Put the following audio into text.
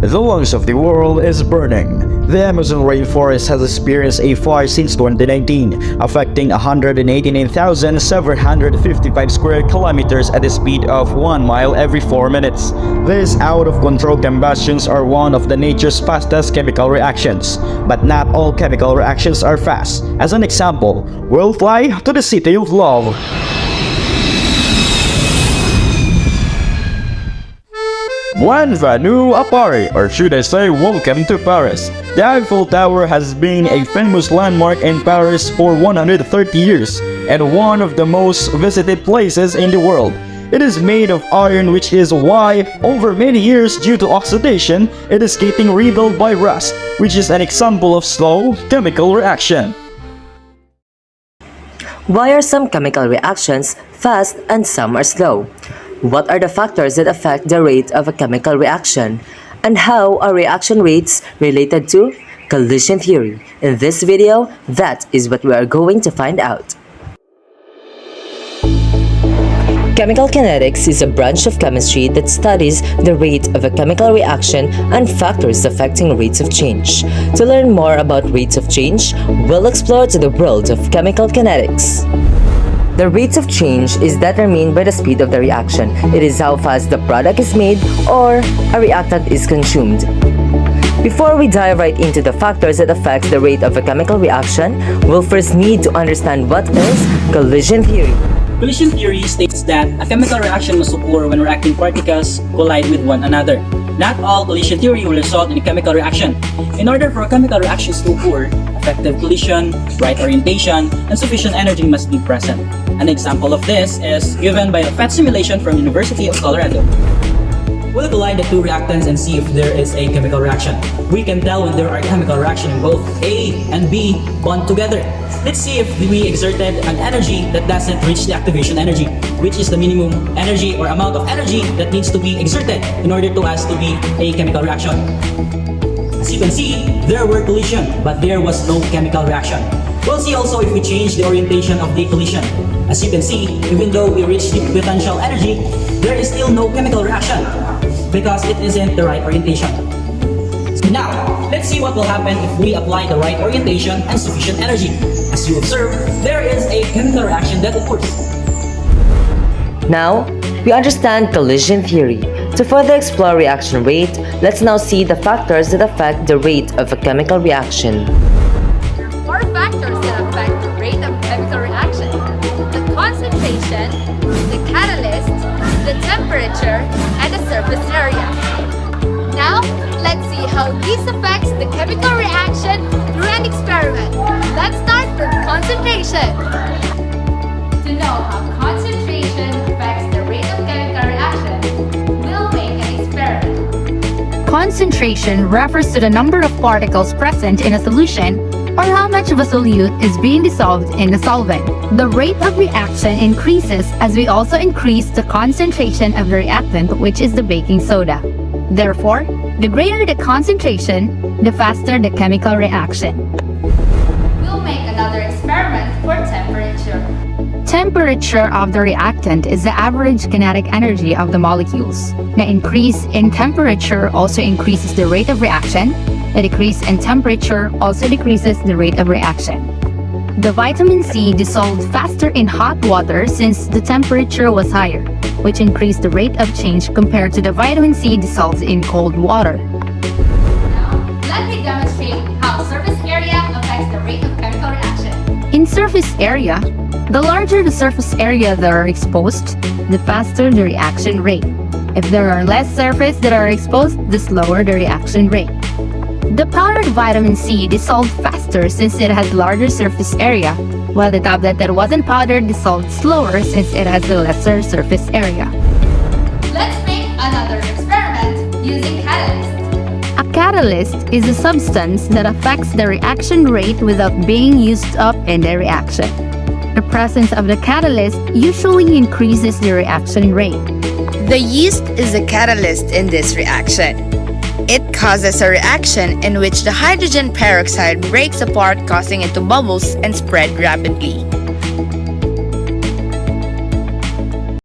The lungs of the world is burning. The Amazon rainforest has experienced a fire since 2019, affecting 189,755 square kilometers at a speed of 1 mile every 4 minutes. These out-of-control combustions are one of the nature's fastest chemical reactions. But not all chemical reactions are fast. As an example, we'll fly to the city of love. Bienvenue à Paris, or should I say welcome to Paris. The Eiffel Tower has been a famous landmark in Paris for 130 years and one of the most visited places in the world. It is made of iron, which is why, over many years due to oxidation, it is getting rebuilt by rust, which is an example of slow chemical reaction. Why are some chemical reactions fast and some are slow? What are the factors that affect the rate of a chemical reaction? And how are reaction rates related to collision theory? In this video, that is what we are going to find out. Chemical kinetics is a branch of chemistry that studies the rate of a chemical reaction and factors affecting rates of change. To learn more about rates of change, we'll explore to the world of chemical kinetics. The rate of change is determined by the speed of the reaction. It is how fast the product is made or a reactant is consumed. Before we dive right into the factors that affect the rate of a chemical reaction, we'll first need to understand what is collision theory. Collision theory states that a chemical reaction must occur when reacting particles collide with one another. Not all collision theory will result in a chemical reaction. In order for chemical reactions to occur, effective collision, right orientation, and sufficient energy must be present. An example of this is given by a PhET simulation from University of Colorado. We'll collide the two reactants and see if there is a chemical reaction. We can tell when there are chemical reactions in both A and B bond together. Let's see if we exerted an energy that doesn't reach the activation energy, which is the minimum energy or amount of energy that needs to be exerted in order to us to be a chemical reaction. As you can see, there were collision, but there was no chemical reaction. We'll see also if we change the orientation of the collision. As you can see, even though we reach the potential energy, there is still no chemical reaction because it isn't the right orientation. So now, let's see what will happen if we apply the right orientation and sufficient energy. As you observe, there is a chemical reaction that occurs. Now, we understand collision theory. To further explore reaction rate, let's now see the factors that affect the rate of a chemical reaction. There are 4 factors that affect the rate of chemical reaction: the concentration, the catalyst, the temperature, and the surface area. Now, let's see how this affects the chemical reaction through an experiment. Let's start with concentration. To know how concentration affects the rate of chemical reaction, we'll make an experiment. Concentration refers to the number of particles present in a solution or how much of a solute is being dissolved in the solvent. The rate of reaction increases as we also increase the concentration of the reactant, which is the baking soda. Therefore, the greater the concentration, the faster the chemical reaction. We'll make another experiment for temperature. Temperature of the reactant is the average kinetic energy of the molecules. The increase in temperature also increases the rate of reaction. A decrease in temperature also decreases the rate of reaction. The vitamin C dissolved faster in hot water since the temperature was higher, which increased the rate of change compared to the vitamin C dissolved in cold water. Now, let me demonstrate how surface area affects the rate of chemical reaction. In surface area, the larger the surface area that are exposed, the faster the reaction rate. If there are less surface that are exposed, the slower the reaction rate. The powdered vitamin C dissolved faster since it has larger surface area, while the tablet that wasn't powdered dissolved slower since it has a lesser surface area. Let's make another experiment using catalyst. A catalyst is a substance that affects the reaction rate without being used up in the reaction. The presence of the catalyst usually increases the reaction rate. The yeast is a catalyst in this reaction. It causes a reaction in which the hydrogen peroxide breaks apart, causing it to bubbles and spread rapidly.